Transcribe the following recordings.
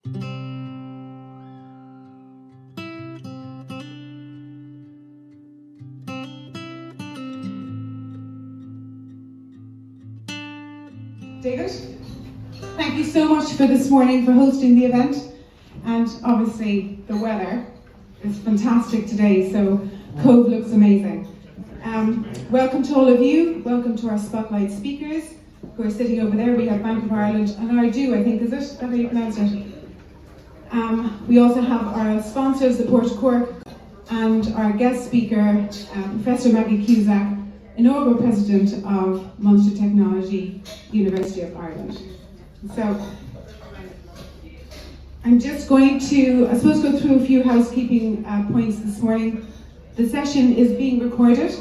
David, thank you so much for this morning for hosting the event, and obviously the weather is fantastic today, so Cove looks amazing. Welcome to all of you, welcome to our spotlight speakers who are sitting over there. We have Bank of Ireland and Ardú, I think, is that how you pronounce it? We also have our sponsors, the Port of Cork, and our guest speaker, Professor Maggie Cusack, Inaugural President of Munster Technology, University of Ireland. So, I'm just going to, I suppose, go through a few housekeeping points this morning. The session is being recorded.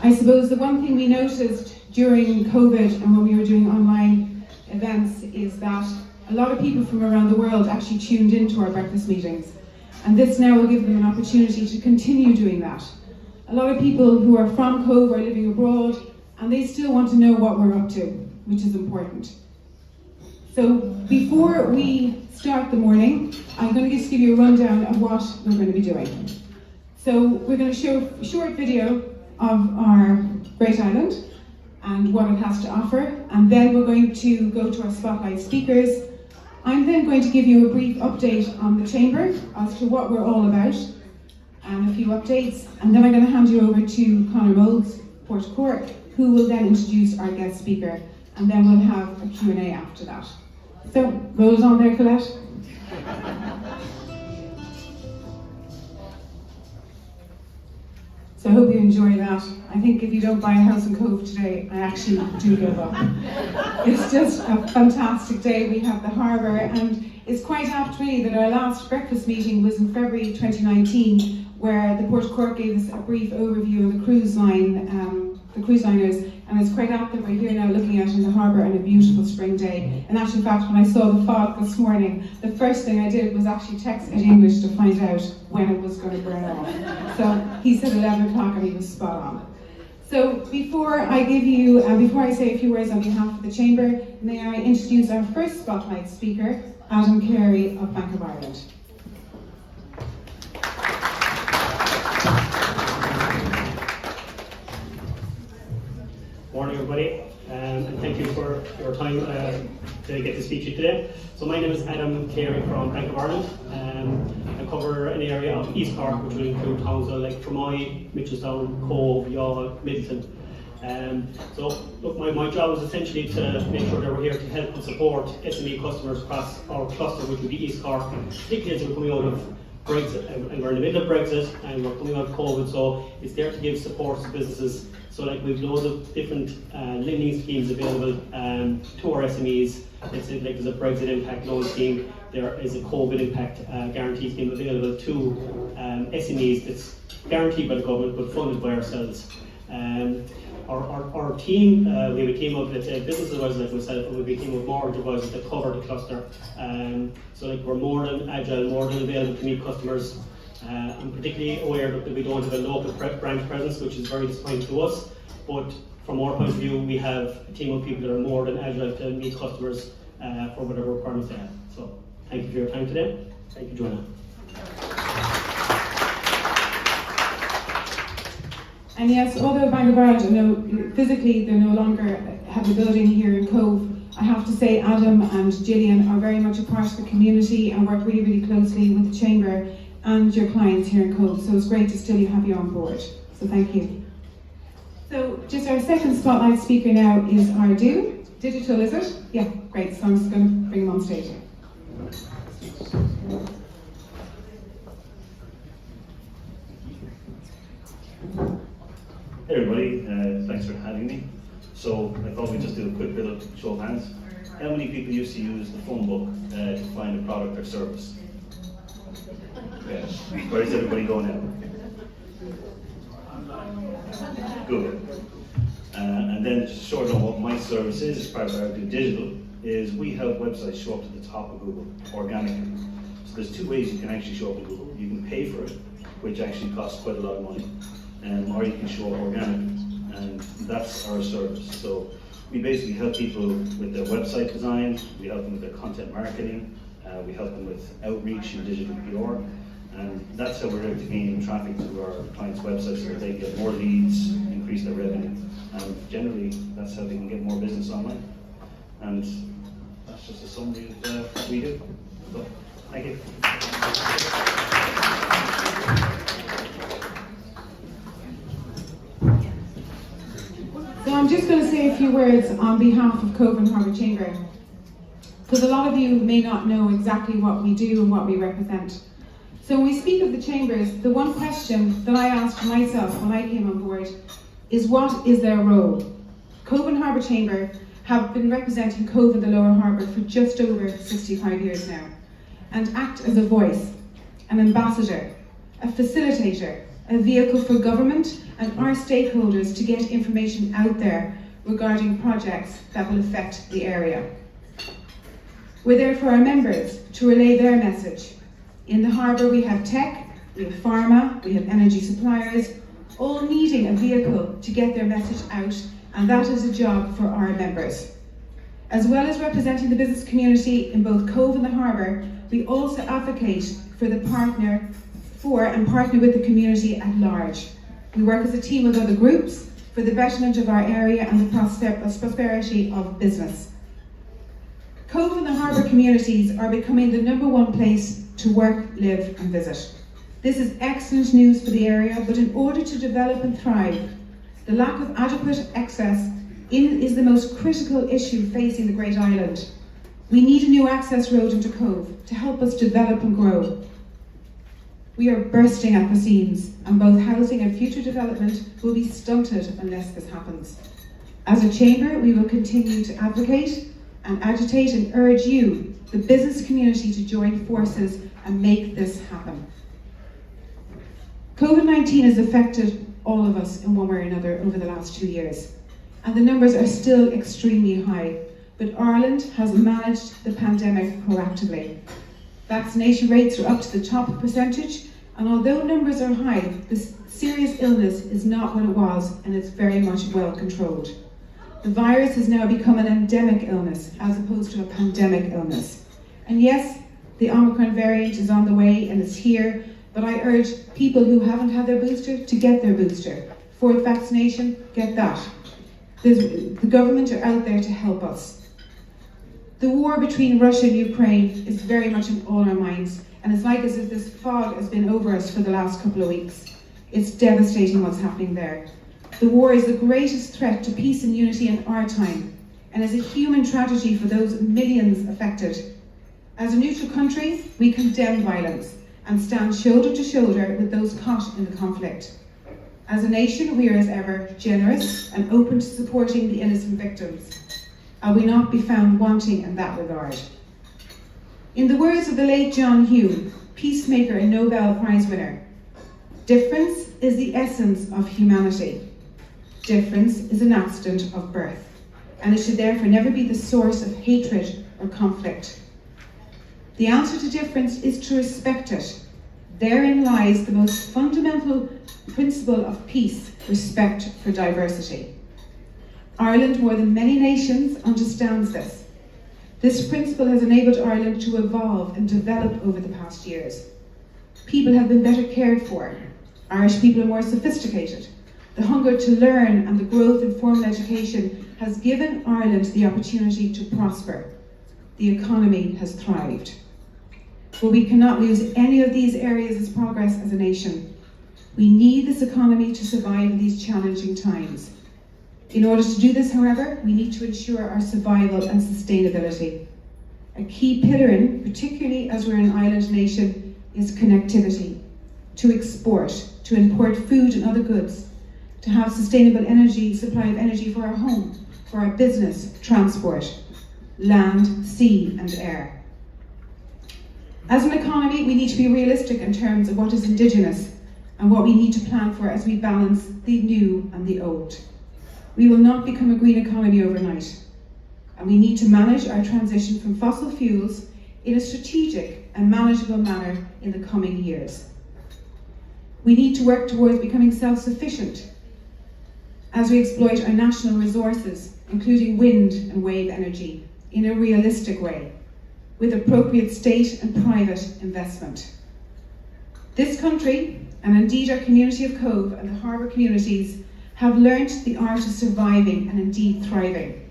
I suppose the one thing we noticed during COVID and when we were doing online events is that a lot of people from around the world actually tuned into our breakfast meetings. And this now will give them an opportunity to continue doing that. A lot of people who are from Cove are living abroad and they still want to know what we're up to, which is important. So before we start the morning, I'm going to just give you a rundown of what we're going to be doing. So we're going to show a short video of our great island and what it has to offer, and then we're going to go to our spotlight speakers. I'm then going to give you a brief update on the Chamber as to what we're all about, and a few updates, and then I'm going to hand you over to Conor Moulds, Port of Cork, who will then introduce our guest speaker, and then we'll have a Q&A after that. So, roll it on there, Colette. So I hope you enjoy that. I think if you don't buy a house in Cove today, I actually do give up. It's just a fantastic day. We have the harbour, and it's quite apt really that our last breakfast meeting was in February 2019, where the Port of Cork gave us a brief overview of the cruise liners, and it's quite apt that we're here now looking out in the harbour on a beautiful spring day. And actually, in fact, when I saw the fog this morning, the first thing I did was actually text in English to find out when it was going to burn off. So he said 11 o'clock and he was spot on. So before I say a few words on behalf of the Chamber, may I introduce our first spotlight speaker, Adam Carey of Bank of Ireland. Morning, everybody, and thank you for your time to get to speak to you today. So my name is Adam Carey from Bank of Ireland. I cover an area of East Cork, which will include towns like Fermoy, Mitchelstown, Cove, Youghal, Middleton. So look, my job is essentially to make sure that we're here to help and support SME customers across our cluster, which would be East Cork, particularly as we're coming out of Brexit, and we're in the middle of Brexit, and we're coming out of COVID, so it's there to give support to businesses. So like we've loads of different lending schemes available to our SMEs. Let's say like there's a Brexit impact loan scheme, there is a COVID impact guarantee scheme available to SMEs that's guaranteed by the government but funded by ourselves. Our team, we have a team of, let's say, business advisors like myself, and we have a team of mortgage advisors that cover the cluster. So like we're more than agile, more than available to meet customers. I'm particularly aware that we don't have a local branch presence, which is very disappointing to us. But from our point of view, we have a team of people that are more than agile to meet customers for whatever requirements they have. So thank you for your time today. Thank you, Joanna. And yes, although Bank of Ireland, physically they no longer have a building here in Cove, I have to say Adam and Gillian are very much a part of the community and work really, really closely with the Chamber and your clients here in Cove. So it's great to still have you on board. So thank you. So just our second spotlight speaker now is Ardú. Digital, is it? Yeah, great. So I'm just going to bring him on stage. Hey everybody, thanks for having me. So I thought we'd just do a quick bit of show of hands. How many people used to use the phone book to find a product or service? Okay. Where is everybody going now? Good. And then just short on what my service is as part of Ardú Digital, is we help websites show up to the top of Google organically. So there's two ways you can actually show up in Google. You can pay for it, which actually costs quite a lot of money, or you can show up organically, and that's our service. So we basically help people with their website design, we help them with their content marketing, We help them with outreach and digital PR, and that's how we're able to gain traffic to our clients' websites so that they get more leads, increase their revenue, and generally that's how they can get more business online. And that's just a summary of what we do. So, thank you. So I'm just going to say a few words on behalf of Cove and Harbour Chamber, because a lot of you may not know exactly what we do and what we represent. So when we speak of the chambers, the one question that I asked myself when I came on board is, what is their role? Cove and Harbour Chamber have been representing Cove and the Lower Harbour for just over 65 years now, and act as a voice, an ambassador, a facilitator, a vehicle for government and our stakeholders to get information out there regarding projects that will affect the area. We're there for our members to relay their message. In the harbour we have tech, we have pharma, we have energy suppliers, all needing a vehicle to get their message out, and that is a job for our members. As well as representing the business community in both Cove and the harbour, we also advocate for and partner with the community at large. We work as a team with other groups for the betterment of our area and the prosperity of business. Cove and the harbour communities are becoming the #1 place to work, live and visit. This is excellent news for the area, but in order to develop and thrive, the lack of adequate access is the most critical issue facing the Great Island. We need a new access road into Cove to help us develop and grow. We are bursting at the seams, and both housing and future development will be stunted unless this happens. As a chamber, we will continue to advocate and agitate and urge you, the business community, to join forces and make this happen. COVID-19 has affected all of us in one way or another over the last 2 years, and the numbers are still extremely high, but Ireland has managed the pandemic proactively. Vaccination rates are up to the top percentage, and although numbers are high, this serious illness is not what it was, and it's very much well controlled. The virus has now become an endemic illness as opposed to a pandemic illness. And yes, the Omicron variant is on the way and is here, but I urge people who haven't had their booster to get their booster. 4th vaccination, get that. The government are out there to help us. The war between Russia and Ukraine is very much in all our minds, and it's like as if this fog has been over us for the last couple of weeks. It's devastating what's happening there. The war is the greatest threat to peace and unity in our time, and is a human tragedy for those millions affected. As a neutral country, we condemn violence and stand shoulder to shoulder with those caught in the conflict. As a nation, we are as ever generous and open to supporting the innocent victims. And we not be found wanting in that regard. In the words of the late John Hume, peacemaker and Nobel Prize winner, difference is the essence of humanity. Difference is an accident of birth, and it should therefore never be the source of hatred or conflict. The answer to difference is to respect it. Therein lies the most fundamental principle of peace, respect for diversity. Ireland, more than many nations, understands this. This principle has enabled Ireland to evolve and develop over the past years. People have been better cared for. Irish people are more sophisticated. The hunger to learn and the growth in formal education has given Ireland the opportunity to prosper. The economy has thrived. But we cannot lose any of these areas as progress as a nation. We need this economy to survive in these challenging times. In order to do this, however, we need to ensure our survival and sustainability. A key pillar in, particularly as we're an island nation, is connectivity. To export, to import food and other goods, to have sustainable supply of energy for our home, for our business, transport, land, sea and air. As an economy, we need to be realistic in terms of what is indigenous and what we need to plan for as we balance the new and the old. We will not become a green economy overnight, and we need to manage our transition from fossil fuels in a strategic and manageable manner in the coming years. We need to work towards becoming self-sufficient as we exploit our national resources, including wind and wave energy, in a realistic way. with appropriate state and private investment. This country, and indeed our community of Cove and the harbour communities, have learnt the art of surviving and indeed thriving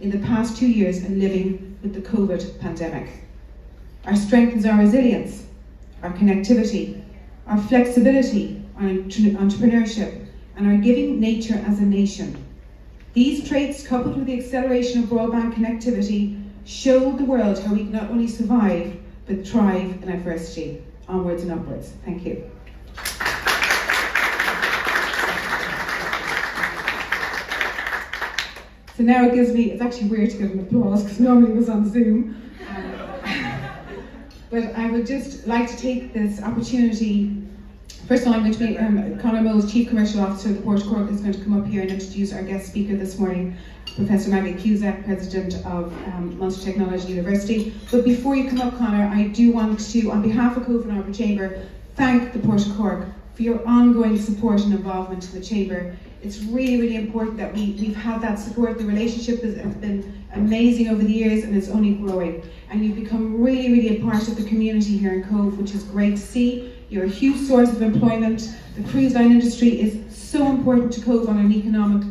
in the past 2 years and living with the COVID pandemic. Our strength is our resilience, our connectivity, our flexibility, our entrepreneurship, and our giving nature as a nation. These traits, coupled with the acceleration of broadband connectivity, showed the world how we can not only survive, but thrive in adversity. Onwards and upwards. Thank you. So now it gives me, it's actually weird to give an applause because normally it was on Zoom. But I would just like to take this opportunity. First of all, I'm going to be, Conor Mo's Chief Commercial Officer of the Port of Cork is going to come up here and introduce our guest speaker this morning, Professor Maggie Cusack, President of Munster Technology University. But before you come up, Conor, I do want to, on behalf of Cove and Harbour Chamber, thank the Port of Cork for your ongoing support and involvement in the Chamber. It's really, really important that we've had that support. The relationship has been amazing over the years and it's only growing. And you've become really, really a part of the community here in Cove, which is great to see. You're a huge source of employment. The cruise line industry is so important to Cove on an economic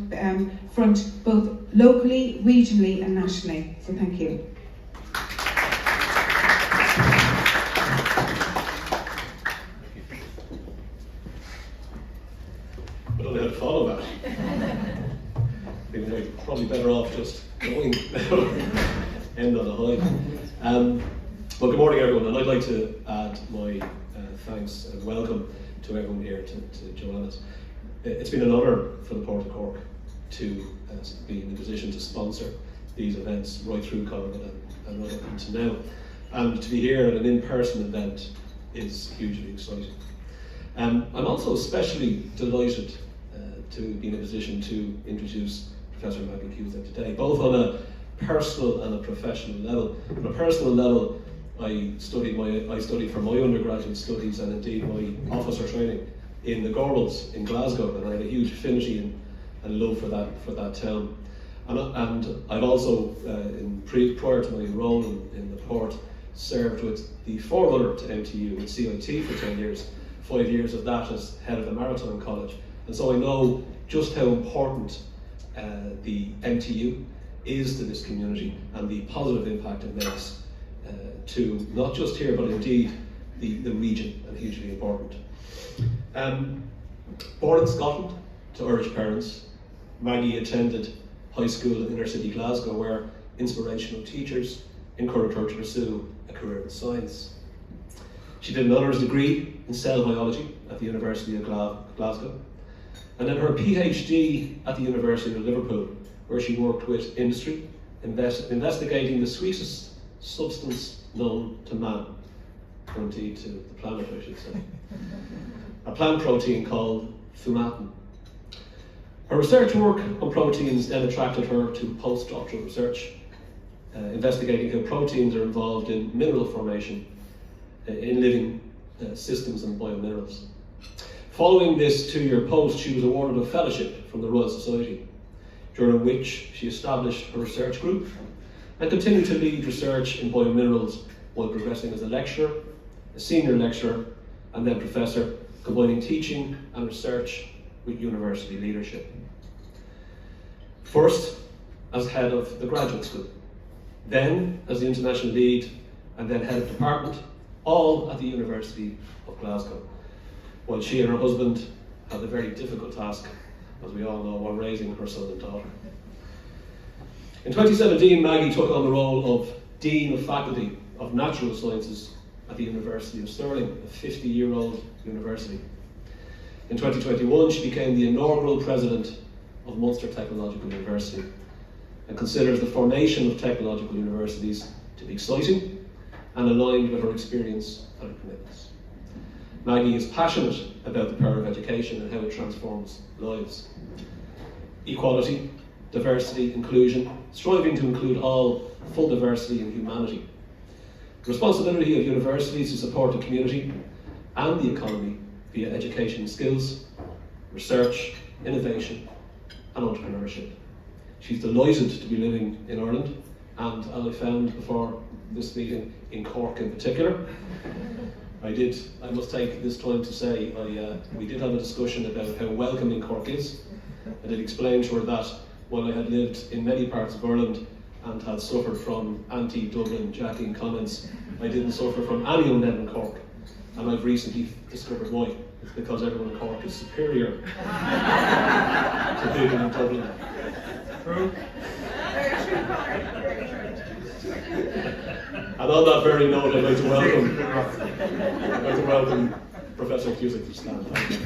front, both locally, regionally and nationally. So thank you. I don't know how to follow that. I think we're probably better off just going end on a high. Well, good morning everyone, and I'd like to add my thanks and welcome to everyone here to Joanna's. It's been an honour for the Port of Cork to be in the position to sponsor these events right through COVID and right up until now. And to be here at an in-person event is hugely exciting. I'm also especially delighted to be in a position to introduce Professor Maggie Cusack today, both on a personal and a professional level. On a personal level, I studied for my undergraduate studies and indeed my officer training in the Gorbals in Glasgow, and I had a huge affinity and love for that town. And I've also, prior to my role in the port, served with the forerunner to MTU with CIT for 10 years, 5 years of that as head of the Maritime College. And so I know just how important the MTU is to this community and the positive impact it makes to not just here but indeed the region, and hugely important. Born in Scotland to Irish parents, Maggie attended high school in inner city Glasgow where inspirational teachers encouraged her to pursue a career in science. She did an honours degree in cell biology at the University of Glasgow, and then her PhD at the University of Liverpool, where she worked with industry, investigating the sweetest substance known to man, or indeed to the planet, I should say, a plant protein called fumatin. Her research work on proteins then attracted her to postdoctoral research, investigating how proteins are involved in mineral formation in living systems and biominerals. Following this 2-year post, she was awarded a fellowship from the Royal Society, during which she established a research group and continued to lead research in biominerals while progressing as a lecturer, a senior lecturer, and then professor, combining teaching and research with university leadership. First, as head of the graduate school, then as the international lead, and then head of department, all at the University of Glasgow, while she and her husband had the very difficult task, as we all know, while raising her son and daughter. In 2017, Maggie took on the role of Dean of Faculty of Natural Sciences at the University of Stirling, a 50-year-old university. In 2021, she became the inaugural president of Munster Technological University and considers the formation of technological universities to be exciting and aligned with her experience and her commitments. Maggie is passionate about the power of education and how it transforms lives. Equality, diversity, inclusion, striving to include all, full diversity and humanity. The responsibility of universities to support the community and the economy via education skills, research, innovation and entrepreneurship. She's delighted to be living in Ireland and, as I found before this meeting in Cork in particular. I must take this time to say, we did have a discussion about how welcoming Cork is. I did explain to her that while I had lived in many parts of Ireland and had suffered from anti-Dublin jacking comments, I didn't suffer from any of them in Cork. And I've recently discovered why. It's because everyone in Cork is superior to people in Dublin. True. And on that very note, I'd like to welcome Professor Cusack to stand. Thank you.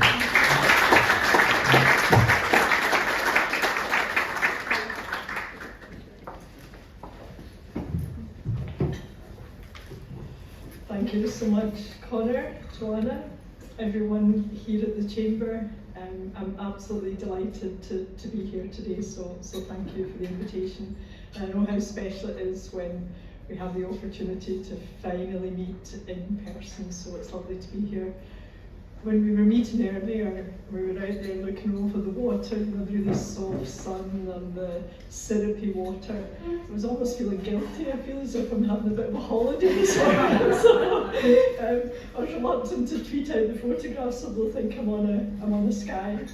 Thank you so much, Connor, Joanna, everyone here at the Chamber. I'm absolutely delighted to be here today, so thank you for the invitation. And I know how special it is when we have the opportunity to finally meet in person, so it's lovely to be here. When we were meeting earlier, we were out there looking over the water, the really soft sun and the syrupy water. I was almost feeling guilty. I feel as if I'm having a bit of a holiday this morning. So I was reluctant to tweet out the photographs, so they'll think I'm on a sky.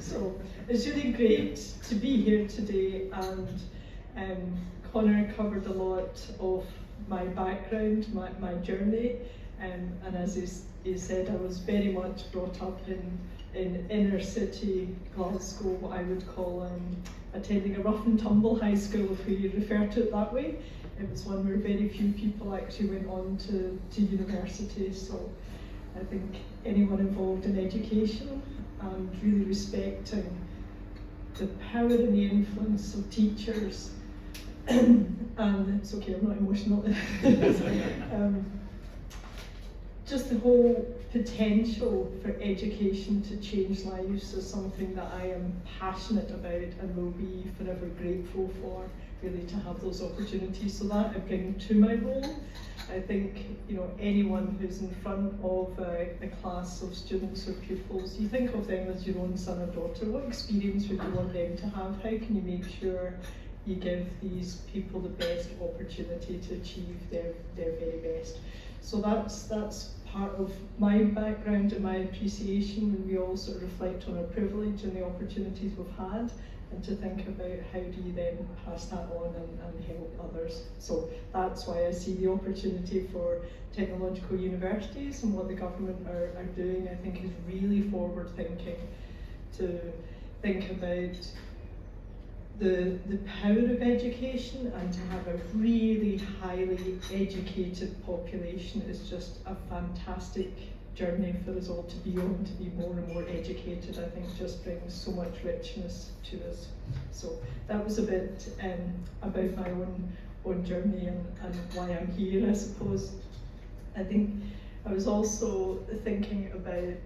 So it's really great to be here today, and Connor covered a lot of my background, my journey, and as he said, I was very much brought up in inner city Glasgow, what I would call attending a rough and tumble high school, if we refer to it that way. It was one where very few people actually went on to university, so I think anyone involved in education and really respecting the power and the influence of teachers, and it's okay, I'm not emotional, just the whole potential for education to change lives is something that I am passionate about and will be forever grateful for, really, to have those opportunities. So that I bring to my role. I think, anyone who's in front of a class of students or pupils, you think of them as your own son or daughter. What experience would you want them to have? How can you make sure you give these people the best opportunity to achieve their very best? So that's part of my background and my appreciation, when we all sort of reflect on our privilege and the opportunities we've had, and to think about how do you then pass that on and help others. So that's why I see the opportunity for technological universities and what the government are doing, I think, is really forward thinking, to think about the power of education, and to have a really highly educated population is just a fantastic journey for us all to be on. To be more and more educated, I think, just brings so much richness to us. So that was a bit about my own journey and why I'm here, I suppose. I think I was also thinking about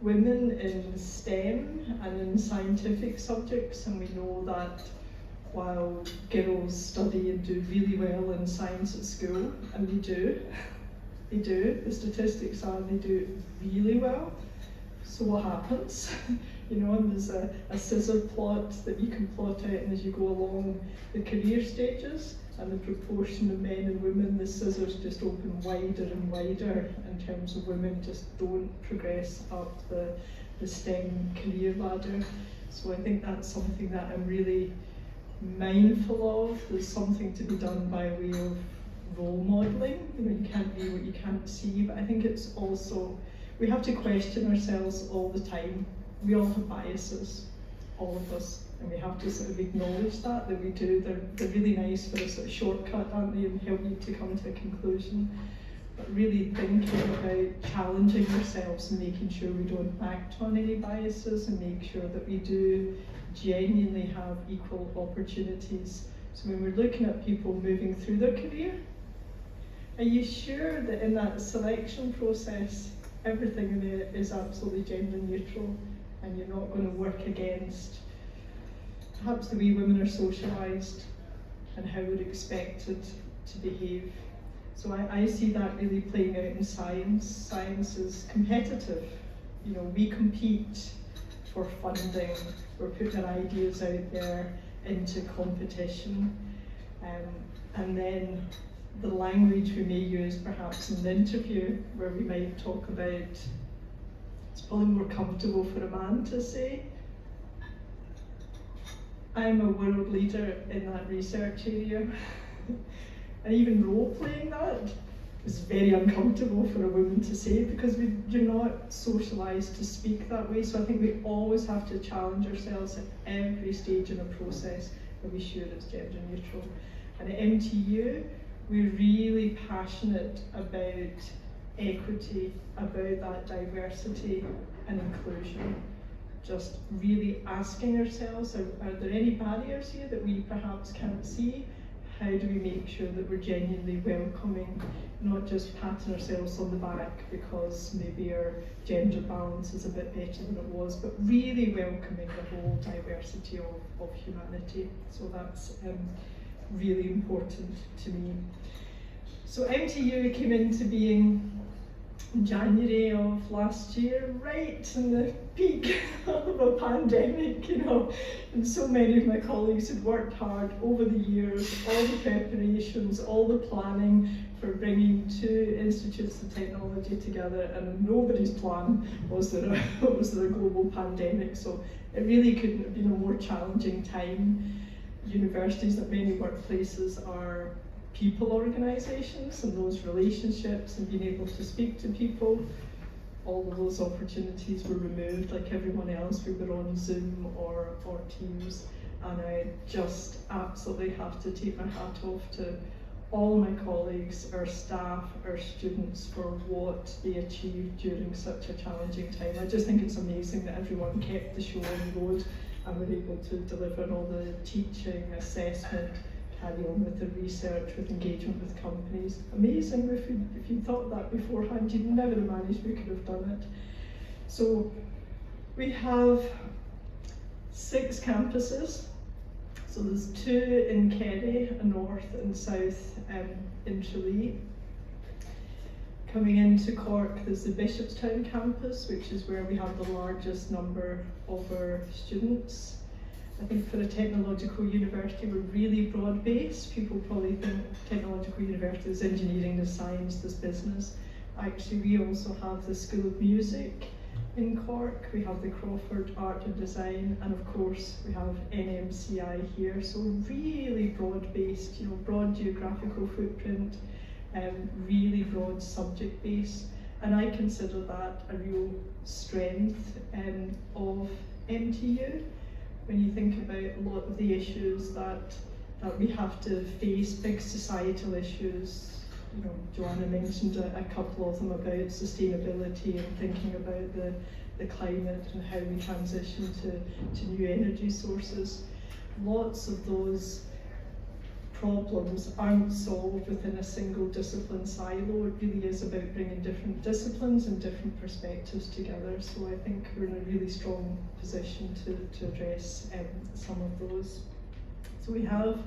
women in STEM and in scientific subjects, and we know that while girls study and do really well in science at school, and they do, the statistics are they do really well. So what happens? And there's a scissor plot that you can plot out, and as you go along the career stages and the proportion of men and women, the scissors just open wider and wider in terms of women just don't progress up the STEM career ladder. So I think that's something that I'm really mindful of. There's something to be done by way of role modelling. You can't be what you can't see, but I think it's also, we have to question ourselves all the time. We all have biases, all of us, and we have to sort of acknowledge that we do. They're really nice for a sort of shortcut, aren't they, and help you to come to a conclusion. But really thinking about challenging ourselves and making sure we don't act on any biases, and make sure that we do genuinely have equal opportunities. So when we're looking at people moving through their career, are you sure that in that selection process, everything in it is absolutely gender neutral, and you're not going to work against perhaps the way women are socialised and how we're expected to behave? So I see that really playing out in science. Science is competitive. We compete for funding. We're putting our ideas out there into competition. and then the language we may use perhaps in an interview where we might talk about, it's probably more comfortable for a man to say, I'm a world leader in that research area. And even role-playing that is very uncomfortable for a woman to say, because you're not socialised to speak that way. So I think we always have to challenge ourselves at every stage in a process and be sure it's gender neutral. And at MTU, we're really passionate about equity, about that diversity and inclusion. Just really asking ourselves, are there any barriers here that we perhaps can't see? How do we make sure that we're genuinely welcoming, not just patting ourselves on the back because maybe our gender balance is a bit better than it was, but really welcoming the whole diversity of humanity. So that's really important to me. So MTU came into being in January of last year, right in the peak of a pandemic, you know, and so many of my colleagues had worked hard over the years, all the preparations, all the planning for bringing two institutes of technology together, and nobody's plan was there a global pandemic, so it really couldn't have been a more challenging time. Universities, like many workplaces, are people organisations, and those relationships and being able to speak to people, all of those opportunities were removed. Like everyone else, we were on Zoom or Teams, and I just absolutely have to take my hat off to all my colleagues, our staff, our students for what they achieved during such a challenging time. I just think it's amazing that everyone kept the show on the road and were able to deliver all the teaching, assessment, carry on with the research, with engagement with companies. Amazing. If you thought that beforehand, you'd never imagined we could have done it. So we have 6 campuses. So there's 2 in Kerry, a north and south in Tralee. Coming into Cork, there's the Bishopstown campus, which is where we have the largest number of our students. I think for a technological university, we're really broad-based. People probably think technological university is engineering, there's science, there's business. Actually, we also have the School of Music in Cork, we have the Crawford Art and Design, and of course we have NMCI here. So really broad-based, you know, broad geographical footprint, really broad subject base. And I consider that a real strength of MTU. When you think about a lot of the issues that we have to face, big societal issues, you know, Joanna mentioned a couple of them about sustainability and thinking about the climate and how we transition to new energy sources. Lots of those problems aren't solved within a single discipline silo. It really is about bringing different disciplines and different perspectives together. So I think we're in a really strong position to address some of those. So we have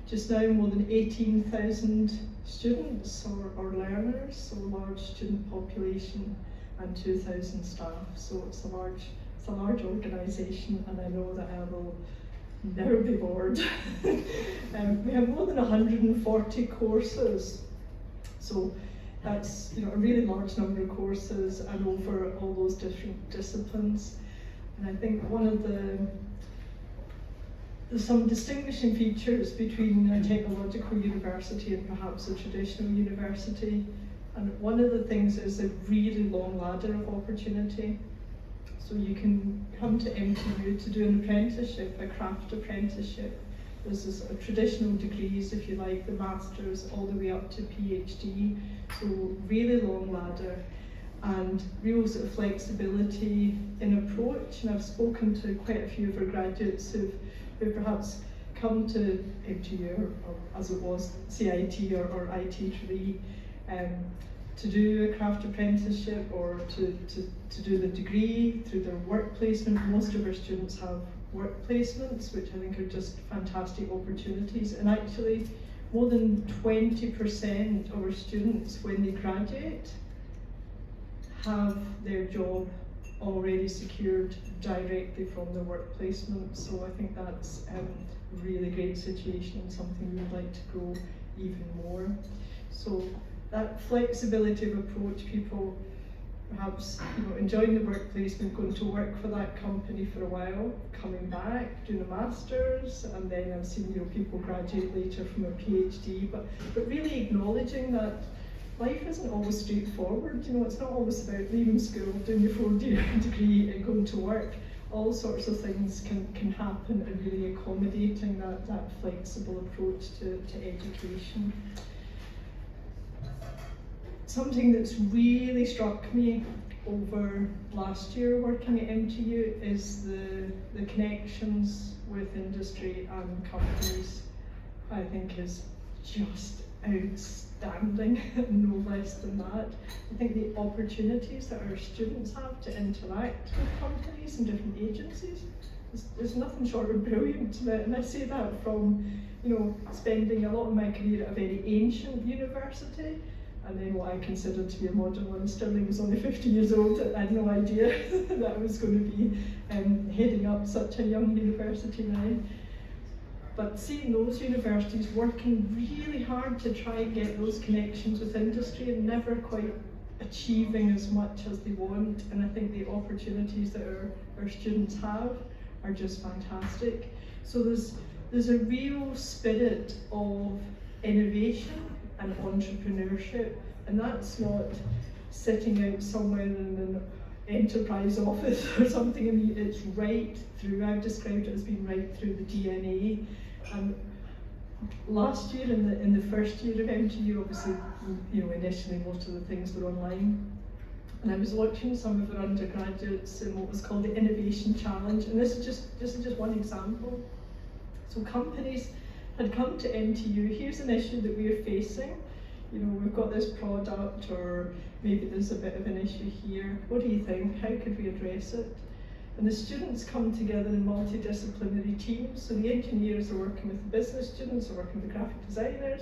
just now more than 18,000 students or learners, so a large student population, and 2,000 staff. So it's a large organisation, and I know that I will never be bored. We have more than 140 courses, so that's, you know, a really large number of courses and over all those different disciplines. And I think one of there's some distinguishing features between a technological university and perhaps a traditional university. And one of the things is a really long ladder of opportunity. So you can come to MTU to do an apprenticeship, a craft apprenticeship. There's traditional degrees, if you like, the masters, all the way up to PhD. So really long ladder and real sort of flexibility in approach. And I've spoken to quite a few of our graduates who perhaps come to MTU, or as it was, CIT or IT Tralee, to do a craft apprenticeship or to do the degree through their work placement. Most of our students have work placements, which I think are just fantastic opportunities. And actually, more than 20% of our students, when they graduate, have their job already secured directly from their work placement. So I think that's a really great situation and something we would like to grow even more. So that flexibility of approach, people perhaps enjoying the work placement, going to work for that company for a while, coming back, doing a master's, and then I've seen people graduate later from a PhD, but really acknowledging that life isn't always straightforward. It's not always about leaving school, doing your 4-year degree and going to work. All sorts of things can happen, and really accommodating that flexible approach to education. Something that's really struck me over last year working at MTU is the connections with industry and companies. I think is just outstanding, no less than that. I think the opportunities that our students have to interact with companies and different agencies is nothing short of brilliant. And I say that from spending a lot of my career at a very ancient university, and then what I considered to be a modern one. Stirling was only 50 years old. I had no idea that I was going to be heading up such a young university now. But seeing those universities working really hard to try and get those connections with industry and never quite achieving as much as they want, and I think the opportunities that our students have are just fantastic. So there's a real spirit of innovation and entrepreneurship, and that's not sitting out somewhere in an enterprise office or something. It's right through. I've described it as being right through the DNA. Last year, in the first year of MTU, obviously, initially most of the things were online, and I was watching some of our undergraduates in what was called the Innovation Challenge, and this is just one example. So companies had come to MTU, here's an issue that we're facing, we've got this product, or maybe there's a bit of an issue here, what do you think, how could we address it? And the students come together in multidisciplinary teams, so the engineers are working with the business students, are working with the graphic designers,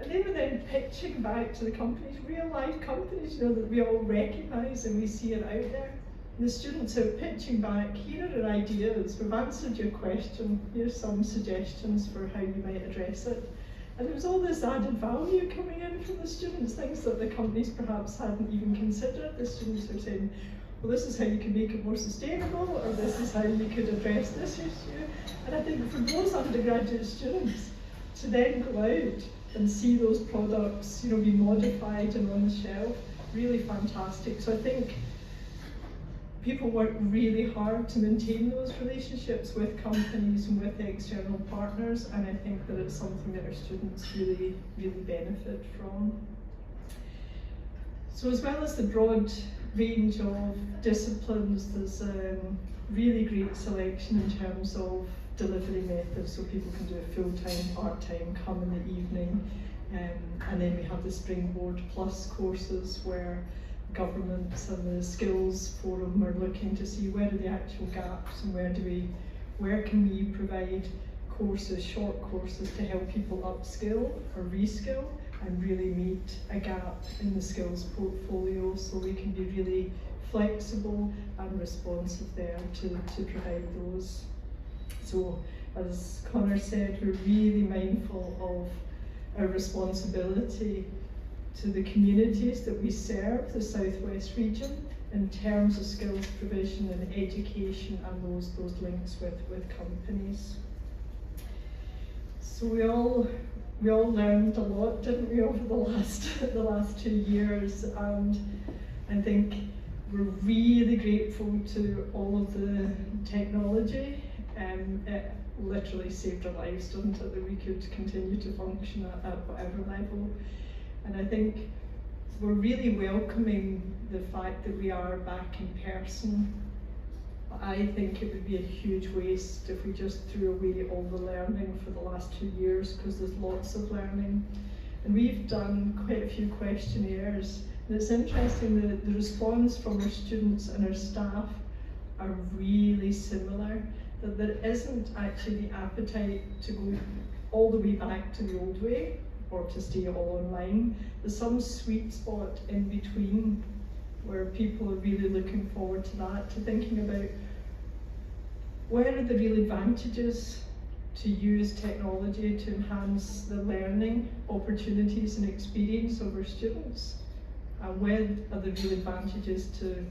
and they were then pitching back to the companies, real life companies, that we all recognise and we see it out there. The students are pitching back, here are our ideas, we've answered your question, here's some suggestions for how you might address it. And there was all this added value coming in from the students, things that the companies perhaps hadn't even considered. The students were saying, well, this is how you can make it more sustainable, or this is how you could address this issue. And I think for those undergraduate students to then go out and see those products, be modified and on the shelf, really fantastic. So I think people work really hard to maintain those relationships with companies and with external partners, and I think that it's something that our students really, really benefit from. So as well as the broad range of disciplines, there's a really great selection in terms of delivery methods, so people can do it full-time, part-time, come in the evening, and then we have the Springboard Plus courses where governments and the skills forum are looking to see where are the actual gaps and where can we provide courses, short courses, to help people upskill or reskill and really meet a gap in the skills portfolio, so we can be really flexible and responsive there to provide those. So as Connor said, we're really mindful of our responsibility to the communities that we serve, the Southwest region, in terms of skills provision and education and those links with companies. So we all learned a lot, didn't we, over the last 2 years, and I think we're really grateful to all of the technology. It literally saved our lives, didn't it, that we could continue to function at whatever level. And I think we're really welcoming the fact that we are back in person. I think it would be a huge waste if we just threw away all the learning for the last 2 years, because there's lots of learning. And we've done quite a few questionnaires, and it's interesting that the response from our students and our staff are really similar, that there isn't actually the appetite to go all the way back to the old way or to stay all online. There's some sweet spot in between where people are really looking forward to that, to thinking about where are the real advantages to use technology to enhance the learning opportunities and experience of our students. And where are the real advantages to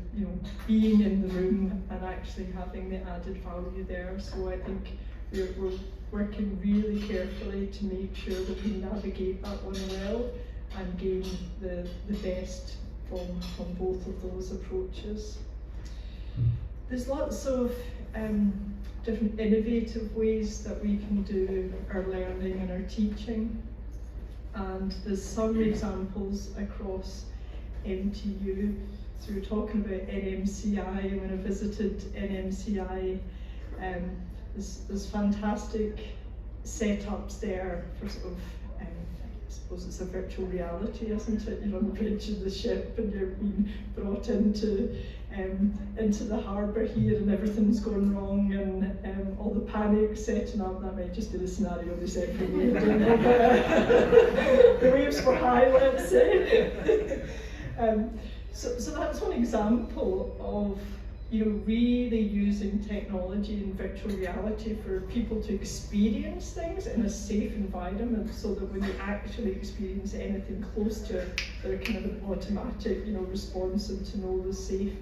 being in the room and actually having the added value there? So I think we're working really carefully to make sure that we navigate that one well and gain the best from both of those approaches. There's lots of different innovative ways that we can do our learning and our teaching, and there's some examples across MTU. So we're talking about NMCI. When I visited NMCI, there's fantastic setups there for sort of, I suppose it's a virtual reality, isn't it? You're on the bridge of the ship and you're being brought into the harbour here and everything's going wrong and all the panic setting up. That might just be the scenario they set for me. The waves were high, let's say. So that's one example of really using technology and virtual reality for people to experience things in a safe environment, so that when you actually experience anything close to it, they're kind of an automatic response, and to know the safe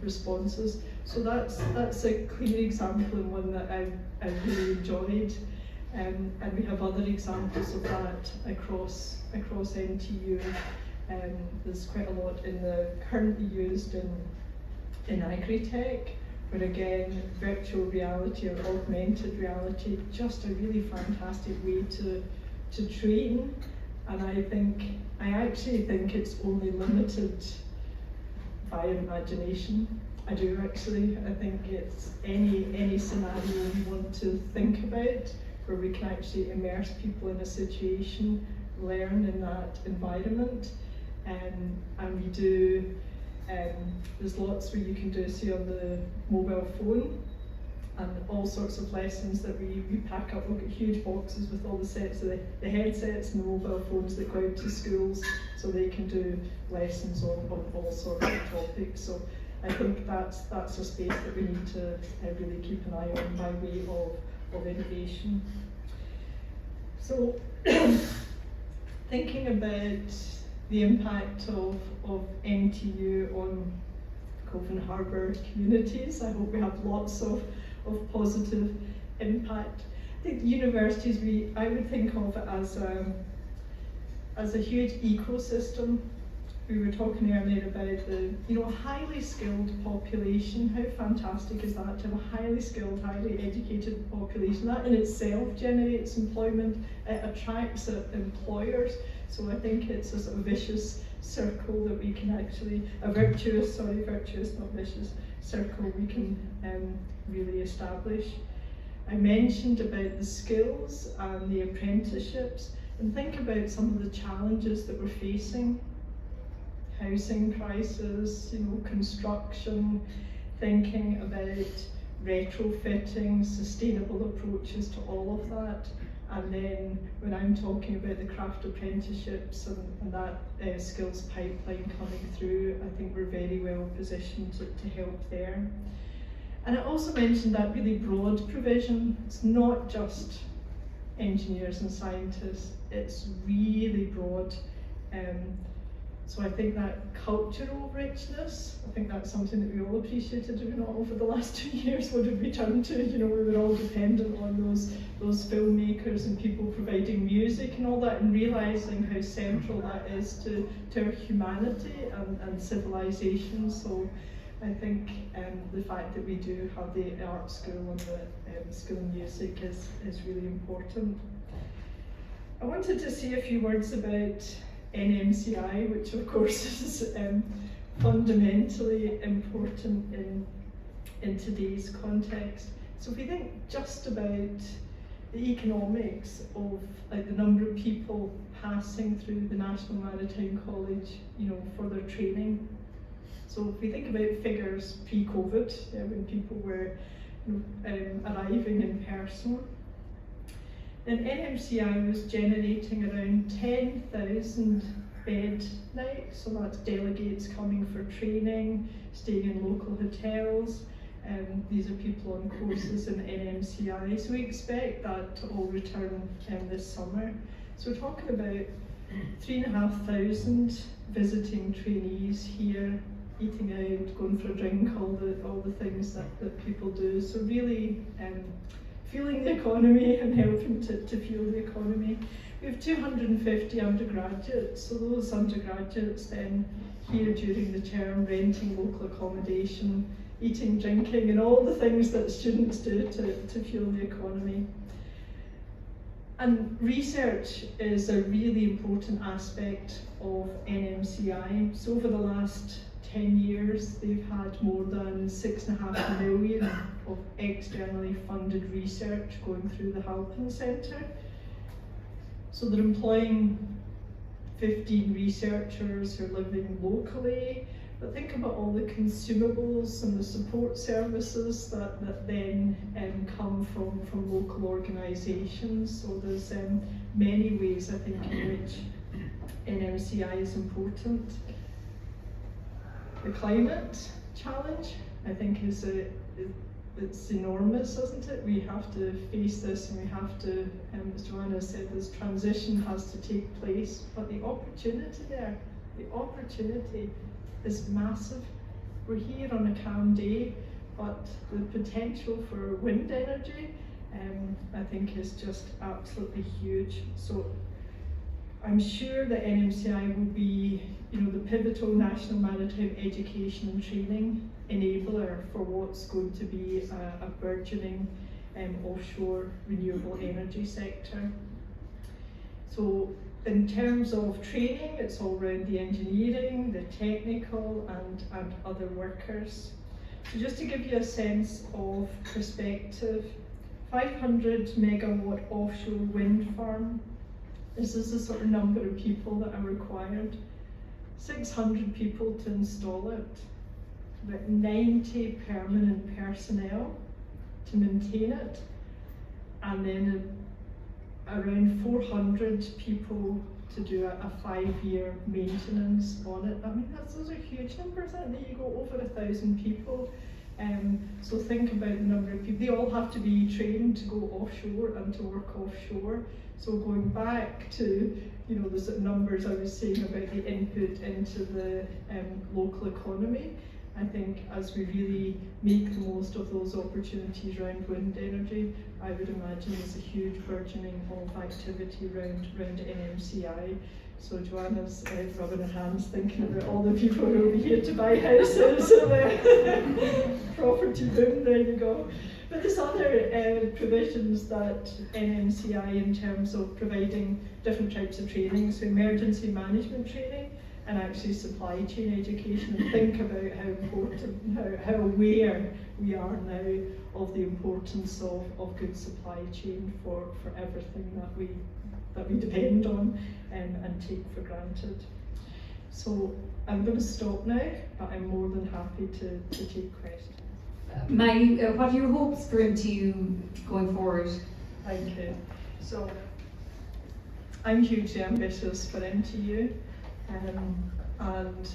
responses. So that's a clear example and one that I really enjoyed. And we have other examples of that across NTU. There's quite a lot currently used in agri-tech, where again, virtual reality or augmented reality, just a really fantastic way to train. And I actually think it's only limited by imagination. I do actually. I think it's any scenario we want to think about where we can actually immerse people in a situation, learn in that environment. And we do, there's lots where you can do, say, on the mobile phone, and all sorts of lessons that we pack up. We've got huge boxes with all the sets of the headsets and the mobile phones that go out to schools, so they can do lessons on all sorts of topics. So I think that's a space that we need to really keep an eye on by way of innovation. So thinking about the impact of NTU on Cove and Harbour communities, I hope we have lots of positive impact. I think the universities, I would think of it as a huge ecosystem. We were talking earlier about the highly skilled population. How fantastic is that, to have a highly skilled, highly educated population? That in itself generates employment, it attracts employers. So I think it's a sort of vicious circle that we can actually, virtuous, not vicious, circle we can really establish. I mentioned about the skills and the apprenticeships, and think about some of the challenges that we're facing. Housing crisis, construction, thinking about retrofitting, sustainable approaches to all of that. And then when I'm talking about the craft apprenticeships and that skills pipeline coming through, I think we're very well positioned to help there. And I also mentioned that really broad provision. It's not just engineers and scientists, it's really broad. So I think that cultural richness, I think that's something that we all appreciated over the last 2 years. What did we turn to? We were all dependent on those filmmakers and people providing music and all that, and realising how central that is to our humanity and civilization. So I think the fact that we do have the art school and the school of music is really important. I wanted to say a few words about NMCI, which of course is fundamentally important in today's context. So if we think just about the economics of the number of people passing through the National Maritime College, for their training. So if we think about figures pre-COVID, when people were arriving in person, then NMCI was generating around 10,000 bed nights, so that's delegates coming for training, staying in local hotels, These are people on courses in NMCI, so we expect that to all return this summer. So we're talking about 3,500 visiting trainees here, eating out, going for a drink, all the things that people do. So really fueling the economy and helping to fuel the economy. We have 250 undergraduates, so those undergraduates then here during the term renting local accommodation, eating, drinking and all the things that students do to fuel the economy. And research is a really important aspect of NMCI. So over the last 10 years, they've had more than 6.5 million of externally funded research going through the Halpin Centre. So they're employing 15 researchers who are living locally, but think about all the consumables and the support services that then come from local organisations. So there's many ways, I think, in which NMCI is important. The climate challenge, I think, it's enormous, isn't it? We have to face this, and we have to, as Joanna said, this transition has to take place. But the opportunity there, the opportunity is massive. We're here on a calm day, but the potential for wind energy, I think, is just absolutely huge. So I'm sure that NMCI will be, the pivotal national maritime education and training enabler for what's going to be a burgeoning offshore renewable energy sector. So in terms of training, it's all around the engineering, the technical and other workers. So just to give you a sense of perspective, 500 megawatt offshore wind farm, this is the sort of number of people that are required. 600 people to install it, about 90 permanent personnel to maintain it, and then around 400 people to do a 5-year maintenance on it. I mean, those are huge numbers, aren't they? You go over 1,000 people. So think about the number of people. They all have to be trained to go offshore and to work offshore. So going back to the sort of numbers I was saying about the input into the local economy, I think as we really make the most of those opportunities around wind energy, I would imagine there's a huge burgeoning of activity around NMCI. So Joanna's rubbing her hands thinking about all the people who will be here to buy houses and property boom, there you go. But there's other provisions that NMCI, in terms of providing different types of training, so emergency management training and actually supply chain education, and think about how important, how aware we are now of the importance of good supply chain for everything that we depend on and take for granted. So I'm going to stop now, but I'm more than happy to take questions. Maggie, what are your hopes for MTU going forward? Thank you. So I'm hugely ambitious for MTU, and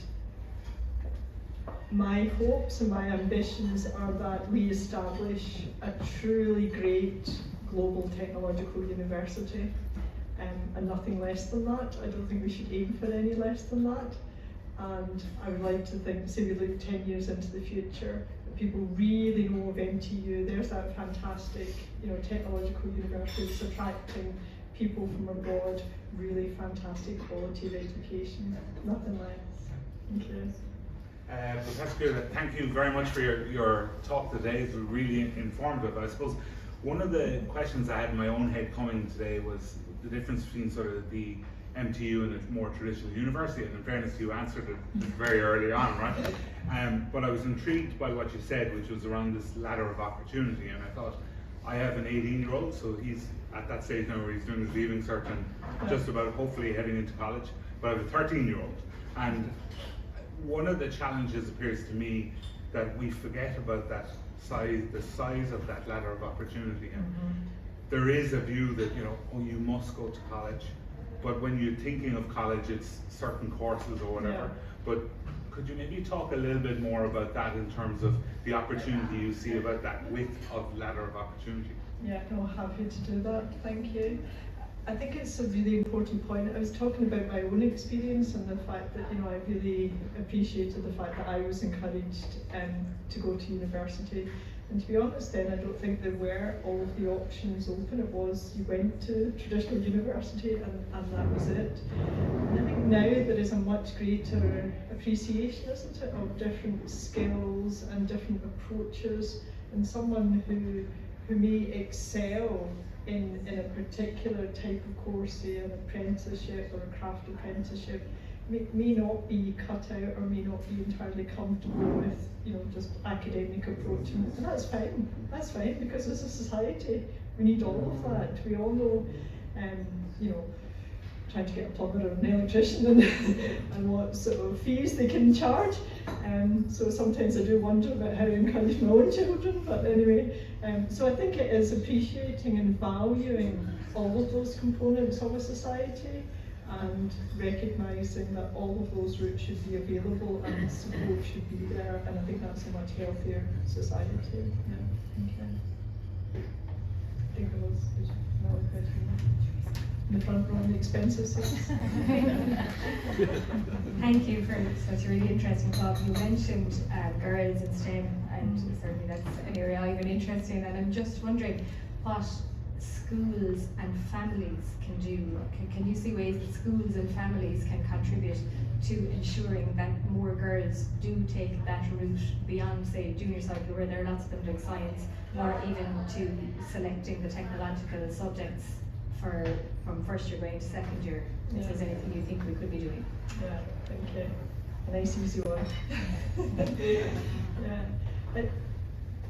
my hopes and my ambitions are that we establish a truly great global technological university, and nothing less than that. I don't think we should aim for any less than that. And I would like to think, say we look 10 years into the future, that people really know of MTU. There's that fantastic, technological university that's attracting people from abroad, really fantastic quality of education, nothing less. Thank you. Well, that's good. Thank you very much for your talk today. It's really informative. I suppose one of the questions I had in my own head coming today was the difference between sort of the MTU and a more traditional university, and in fairness, you answered it very early on, right? But I was intrigued by what you said, which was around this ladder of opportunity, and I thought, I have an 18-year-old, so he's at that stage now where he's doing his leaving cert and just about hopefully heading into college, but I have a 13-year-old, and one of the challenges appears to me that we forget about that size, the size of that ladder of opportunity. And there is a view that, you must go to college, but when you're thinking of college, it's certain courses or whatever. Yeah. But could you maybe talk a little bit more about that in terms of the opportunity you see about that width of ladder of opportunity? Yeah, no, happy to do that, thank you. I think it's a really important point. I was talking about my own experience and the fact that, I really appreciated the fact that I was encouraged to go to university. And to be honest then, I don't think there were all of the options open. It was, you went to traditional university and that was it. And I think now there is a much greater appreciation, isn't it, of different skills and different approaches. And someone who may excel in a particular type of course, say an apprenticeship or a craft apprenticeship, may not be cut out or may not be entirely comfortable with, just academic approach, and that's fine. That's fine, because as a society, we need all of that. We all know, trying to get a plumber or an electrician and what sort of fees they can charge. So sometimes I do wonder about how I encourage my own children, but anyway. So I think it is appreciating and valuing all of those components of a society and recognising that all of those routes should be available and support should be there, and I think that's a much healthier society. Yeah. Okay. I think there was another question. In the front row on the expensive seats. Thank you for such a really interesting talk. You mentioned girls in STEM, and certainly that's an area I've been interested in, and I'm just wondering what schools and families can do. Can you see ways that schools and families can contribute to ensuring that more girls do take that route beyond, say, junior cycle, where there are lots of them like science, or even to selecting the technological subjects from first year going to second year? If there's anything you think we could be doing? Yeah, thank you. A nice easy one. Yeah.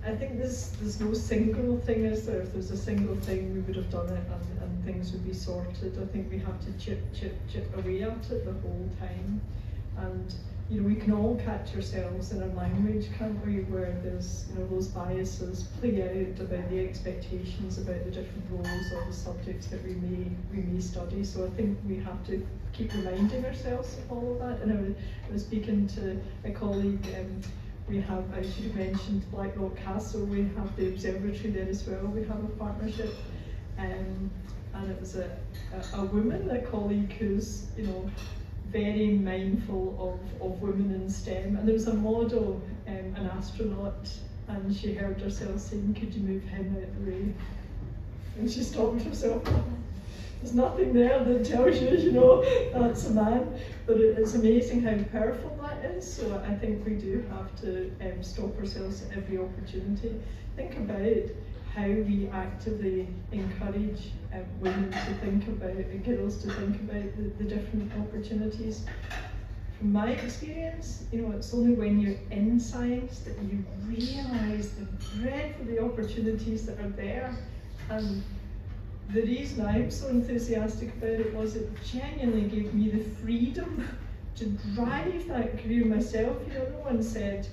I think there's no single thing, is there? If there's a single thing, we would have done it and things would be sorted. I think we have to chip away at it the whole time. And we can all catch ourselves in our language, can't we, where there's those biases play out about the expectations about the different roles or the subjects that we may study. So I think we have to keep reminding ourselves of all of that. And I was speaking to a colleague. I should have mentioned Blackrock Castle. We have the observatory there as well. We have a partnership, and it was a woman, a colleague who's very mindful of women in STEM. And there was a model, an astronaut, and she heard herself saying, "Could you move him out of the way?" And she stopped herself. There's nothing there that tells you, that's a man. But it's amazing how powerful that is. So I think we do have to stop ourselves at every opportunity. Think about how we actively encourage women to think about, girls to think about the different opportunities. From my experience, it's only when you're in science that you realise the breadth of the opportunities that are there. And the reason I'm so enthusiastic about it was it genuinely gave me the freedom to drive that career myself. No one said,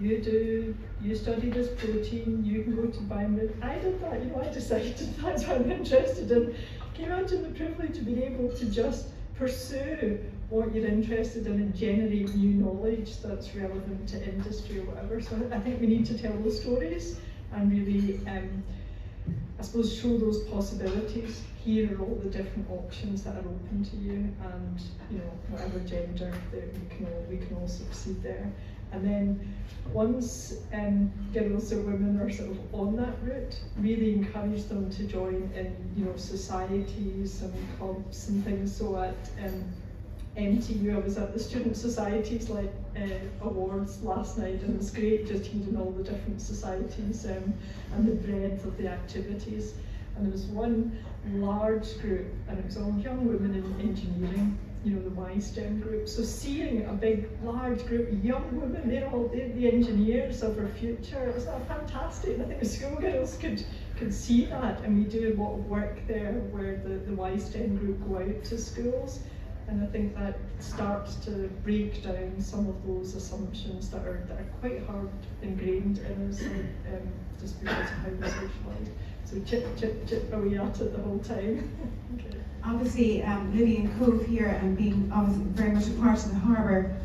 if you study this protein, you can go to Biominerals. I did that, I decided that's what I'm interested in. Can you imagine the privilege of being able to just pursue what you're interested in and generate new knowledge that's relevant to industry or whatever? So I think we need to tell those stories and really I suppose show those possibilities. Here are all the different options that are open to you, and whatever gender that we can all succeed there. And then once girls or women are sort of on that route, really encourage them to join in societies and clubs and things. So at MTU, I was at the student societies awards last night, and it was great just hearing all the different societies and the breadth of the activities. And there was one large group, and it was all young women in engineering, the Y-STEM group. So seeing a big, large group of young women, they're all the engineers of our future. It was fantastic. And I think the schoolgirls could see that, and we do a lot of work there where the Y-STEM group go out to schools. And I think that starts to break down some of those assumptions that are quite hard ingrained in us, just because of how we socialise. So chip, chip, chip away at it the whole time. Okay. Obviously, living in Cove here and being obviously very much a part of the harbour,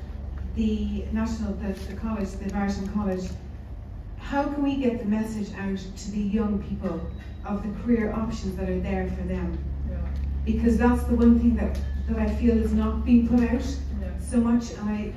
the college, the Maritime College, how can we get the message out to the young people of the career options that are there for them? Yeah. Because that's the one thing that I feel is not being put out so much. And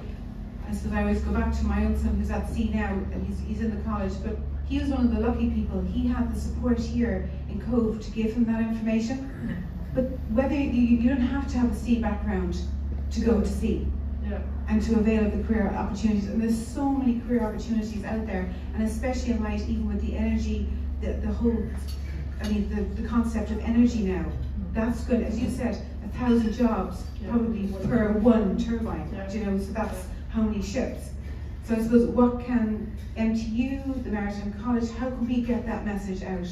I said I always go back to my own son who's at sea now, and he's in the college, but he was one of the lucky people. He had the support here in Cove to give him that information. But whether you don't have to have a sea background to go to sea. Yeah. And to avail of the career opportunities. And there's so many career opportunities out there, and especially in light even with the energy, the concept of energy now. That's good, as you said, 1,000 jobs probably per one turbine, so that's how many ships. So I suppose what can MTU, the Maritime College, how can we get that message out?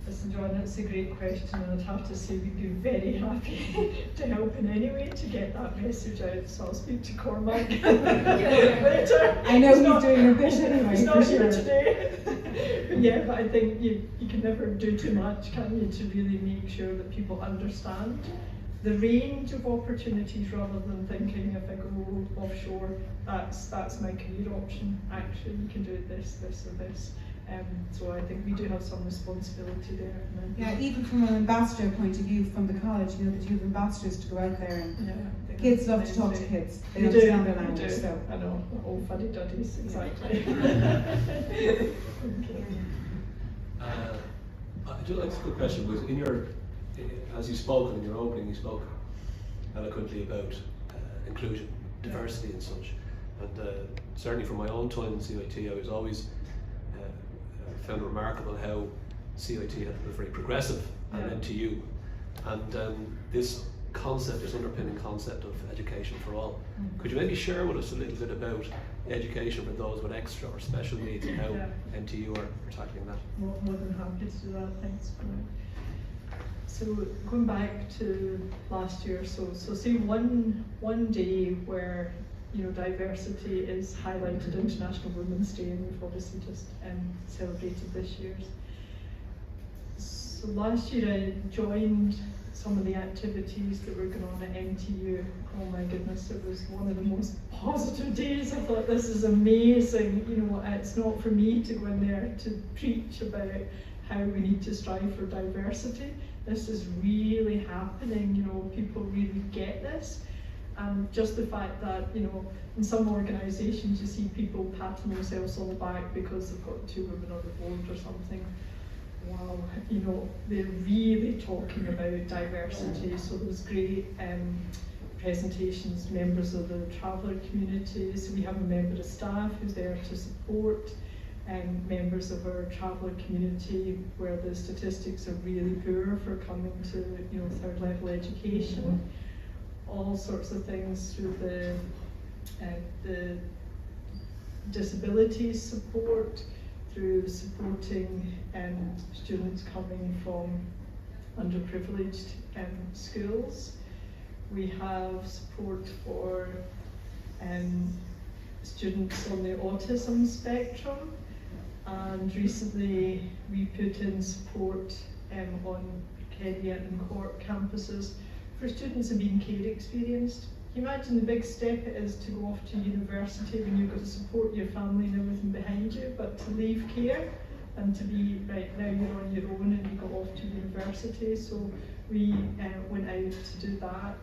Listen, John, that's a great question, and I'd have to say we'd be very happy to help in any way to get that message out. So I'll speak to Cormac later. I know he's doing a bit anyway. He's not here today. But I think you can never do too much, can you, to really make sure that people understand the range of opportunities, rather than thinking if I go offshore, that's my career option. Actually, you can do this, this, or this. So I think we do have some responsibility there. Yeah, even from an ambassador point of view from the college, that you have ambassadors to go out there, and kids love to talk to kids. They understand their language. So. I know, all fuddy-duddies, exactly. I do like a good question, because as you spoke in your opening, you spoke eloquently about inclusion, diversity and such. And certainly from my own time in CIT, I was always found it remarkable how CIT was very progressive and NTU. And this concept, this underpinning concept of education for all. Could you maybe share with us a little bit about education for those with extra or special needs, and how NTU are tackling that? More than happy to do that, thanks. So going back to last year, so say one day where diversity is highlighted, International Women's Day, and we've obviously just celebrated this year's. So last year I joined some of the activities that were going on at NTU. Oh my goodness, it was one of the most positive days. I thought, this is amazing. It's not for me to go in there to preach about how we need to strive for diversity. This is really happening, people really get this. And just the fact that, in some organisations you see people patting themselves on the back because they've got 2 women on the board or something. Wow, they're really talking about diversity. So there's great presentations, members of the traveller community. So we have a member of staff who's there to support members of our traveller community where the statistics are really poor for coming to 3rd level education. All sorts of things through the disability support, through supporting students coming from underprivileged schools. We have support for students on the autism spectrum, and recently we put in support on Carnegie and Cork campuses for students who've been care experienced. Can you imagine the big step it is to go off to university when you've got to support your family and everything behind you, but to leave care and to be, right now you're on your own and you go off to university. So we went out to do that.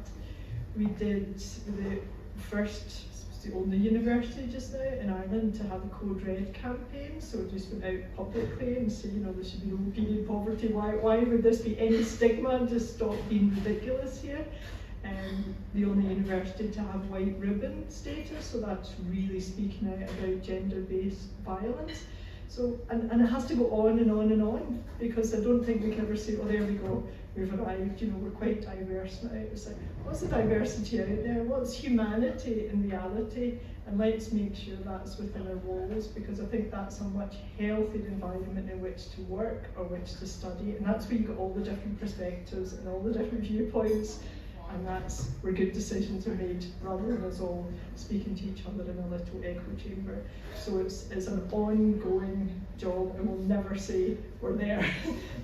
We did the first, the only university just now in Ireland to have a Code Red campaign. So we just went out publicly and said, there should be no period poverty. Why would this be any stigma? Just stop being ridiculous here. The only university to have white ribbon status, so that's really speaking out about gender-based violence. So, and it has to go on and on and on, because I don't think we can ever say, oh, there we go, we've arrived, we're quite diverse now. It's like, what's the diversity out there? What's humanity in reality? And let's make sure that's within our walls, because I think that's a much healthier environment in which to work or which to study. And that's where you got all the different perspectives and all the different viewpoints. and that's where good decisions are made, rather than us all speaking to each other in a little echo chamber. So it's an ongoing job, and we'll never say we're there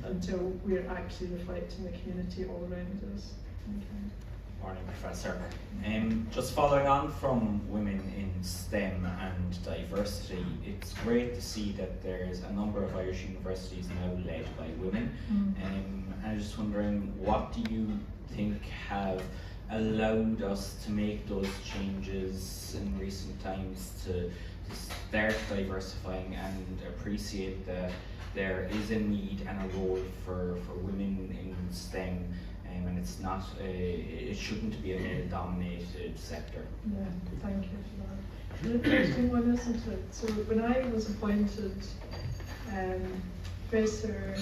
until we're actually reflecting the community all around us. Okay. Morning, Professor. Just following on from women in STEM and diversity, it's great to see that there's a number of Irish universities now led by women. I'm just wondering, what do you think have allowed us to make those changes in recent times to start diversifying and appreciate that there is a need and a role for women in STEM, and it's not it shouldn't be a male-dominated sector? Yeah, thank you for that. An interesting one, isn't it? So when I was appointed, Professor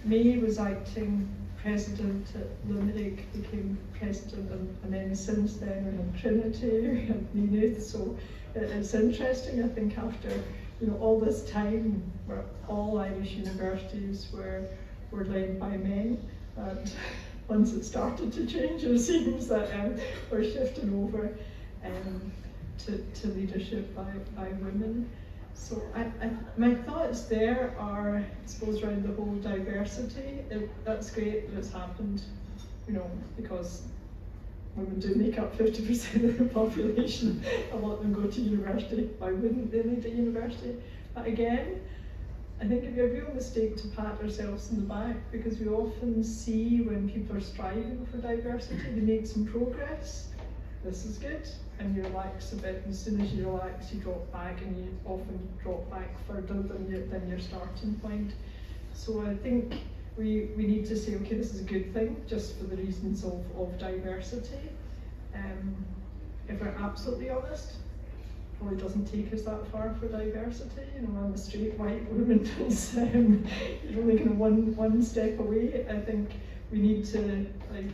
May was acting president at Limerick, became president, and then since then we had Trinity, we had Maynooth. So it's interesting, I think, after all this time where all Irish universities were led by men, and once it started to change, it seems that we're shifting over to leadership by women. So my thoughts there are, I suppose, around the whole diversity. That's great that it's happened, because women do make up 50% of the population. A lot of them go to university. Why wouldn't they lead at university? But again, I think it'd be a real mistake to pat ourselves in the back, because we often see when people are striving for diversity, they make some progress. This is good, and you relax a bit. And as soon as you relax, you drop back, and you often drop back further than your starting point. So I think we need to say, okay, this is a good thing, just for the reasons of diversity. If we're absolutely honest, probably doesn't take us that far for diversity. I'm a straight white woman, you're only kind of one step away. I think we need to, like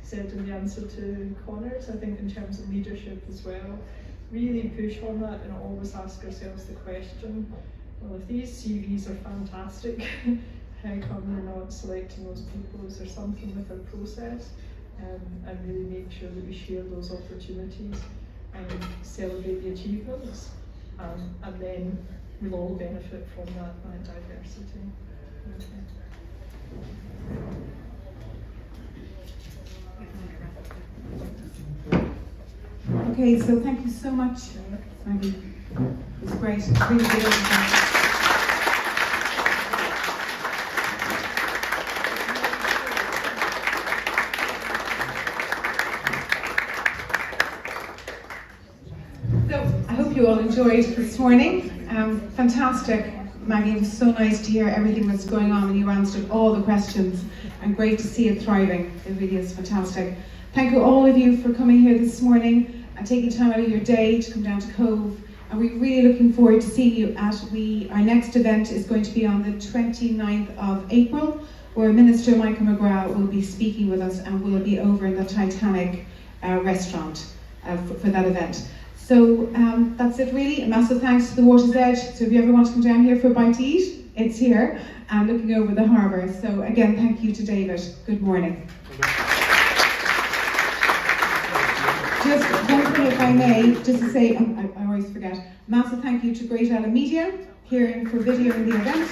said in the answer to Connor's, I think in terms of leadership as well, really push on that and always ask ourselves the question, well, if these CVs are fantastic, how come we're not selecting those people? Is there something with our process? And really make sure that we share those opportunities and celebrate the achievements, and then we'll all benefit from that diversity. Okay, so thank you so much, Maggie. It was great. Really good. You all enjoyed this morning. Fantastic, Maggie. It was so nice to hear everything that's going on, and you answered all the questions, and great to see it thriving. It really is fantastic. Thank you all of you for coming here this morning and taking time out of your day to come down to Cove, and we're really looking forward to seeing you at our next event is going to be on the 29th of April, where Minister Michael McGrath will be speaking with us, and we'll be over in the Titanic restaurant for that event. So that's it really. A massive thanks to the Water's Edge. So if you ever want to come down here for a bite to eat, it's here and looking over the harbour. So again, thank you to David. Good morning. Just one thing, if I may, just to say, I always forget, massive thank you to Great Island Media, here for videoing the event.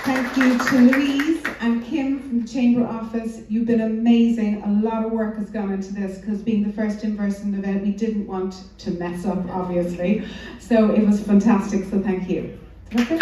Thank you to Louise and Kim from the Chamber Office. You've been amazing. A lot of work has gone into this, because being the first in-person event, we didn't want to mess up, obviously. So it was fantastic, so thank you. That's it.